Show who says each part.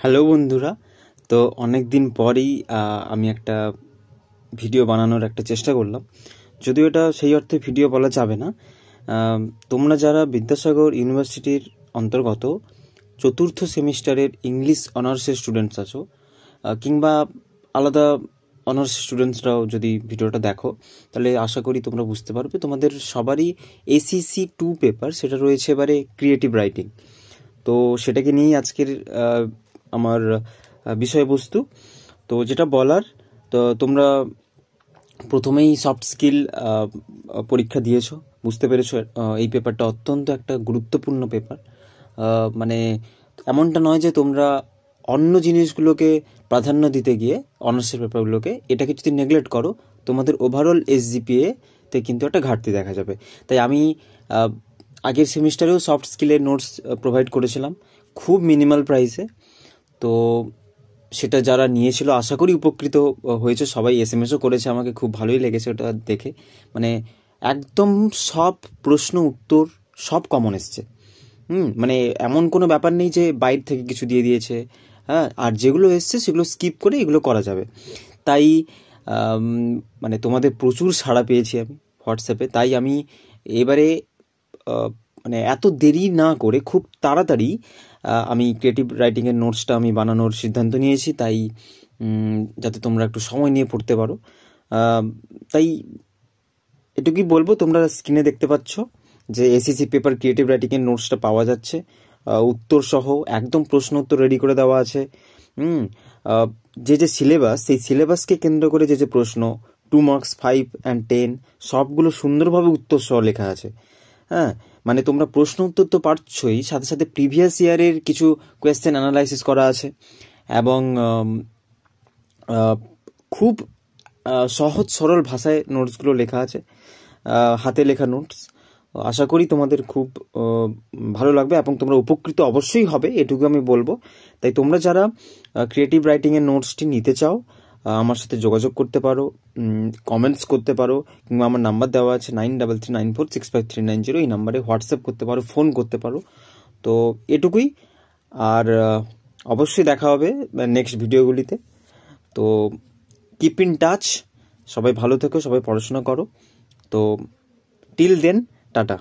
Speaker 1: Hello বন্ধুরা। তো অনেক দিন পরেই আমি একটা ভিডিও বানানোর একটা চেষ্টা করলাম, যদিও এটা সেই অর্থে ভিডিও বলা যাবে না। তোমরা যারা বিদ্যাসাগর ইউনিভার্সিটির অন্তর্গত চতুর্থ সেমিস্টারের ইংলিশ অনার্সের স্টুডেন্টস আছো, কিংবা আলাদা অনার্স স্টুডেন্টসরাও যদি ভিডিওটা দেখো, তাহলে আশা করি তোমরা বুঝতে পারবে তোমাদের সবারই ACC 2 পেপার সেটা রয়েছে এবারে ক্রিয়েটিভ রাইটিং। তো সেটাকে নিয়েই আজকের আমার বিষয়বস্তু। তো যেটা বলার, তো তোমরা প্রথমেই সফট স্কিল পরীক্ষা দিয়েছো, বুঝতে পেরেছো এই পেপারটা অত্যন্ত একটা গুরুত্বপূর্ণ পেপার। মানে এমনটা নয় যে তোমরা অন্য জিনিসগুলোকে প্রাধান্য দিতে গিয়ে অনার্সের পেপারগুলোকে এটাকে যদি নেগলেক্ট করো, তোমাদের ওভারঅল SGPA তে কিন্তু একটা ঘাটতি দেখা যাবে। তাই আমি আগের সেমিস্টারেও সফট স্কিলের নোটস প্রোভাইড করেছিলাম খুব মিনিমাল প্রাইসে। তো সেটা যারা নিয়েছিল আশা করি উপকৃত হয়েছে, সবাই SMS ও করেছে, আমাকে খুব ভালোই লেগেছে ওটা দেখে। মানে একদম সব প্রশ্ন উত্তর সব কমন এসছে। মানে এমন কোনো ব্যাপার নেই যে বাইরে থেকে কিছু দিয়ে দিয়েছে। হ্যাঁ, আর যেগুলো এসছে সেগুলো স্কিপ করে এগুলো করা যাবে। তাই মানে তোমাদের প্রচুর সাড়া পেয়েছি আমি হোয়াটসঅ্যাপে। তাই আমি এবারে মানে এত দেরি না করে খুব তাড়াতাড়ি আমি ক্রিয়েটিভ রাইটিংয়ের নোটসটা আমি বানানোর সিদ্ধান্ত নিয়েছি। তাই যাতে তোমরা একটু সময় নিয়ে পড়তে পারো, তাই এটুকুই বলবো। তোমরা স্ক্রিনে দেখতে পাচ্ছ যে ACC পেপার ক্রিয়েটিভ রাইটিংয়ের নোটসটা পাওয়া যাচ্ছে, উত্তর সহ একদম প্রশ্ন উত্তর রেডি করে দেওয়া আছে। যে সিলেবাস, সেই সিলেবাসকে কেন্দ্র করে যে প্রশ্ন 2 মার্কস 5 and 10 সবগুলো সুন্দরভাবে উত্তর সহ লেখা আছে। হ্যাঁ, মানে তোমরা প্রশ্ন উত্তর তো পারছই, সাথে সাথে প্রিভিয়াস ইয়ারের কিছু কোয়েশ্চেন অ্যানালাইসিস করা আছে এবং খুব সহজ সরল ভাষায় নোটসগুলো লেখা আছে, হাতে লেখা নোটস। আশা করি তোমাদের খুব ভালো লাগবে এবং তোমরা উপকৃত অবশ্যই হবে, এটুকু আমি বলবো। তাই তোমরা যারা ক্রিয়েটিভ রাইটিংয়ের নোটসটি নিতে চাও, আমার সাথে যোগাযোগ করতে পারো, কমেন্টস করতে পারো, কিংবা আমার নাম্বার দেওয়া আছে 9339465390, এই নাম্বারে হোয়াটসঅ্যাপ করতে পারো, ফোন করতে পারো। তো এটুকুই। আর অবশ্যই দেখা হবে নেক্সট ভিডিওগুলিতে। তো কিপ ইন টাচ, সবাই ভালো থেকো, সবাই পড়াশোনা করো। তো টিল দেন, টাটা।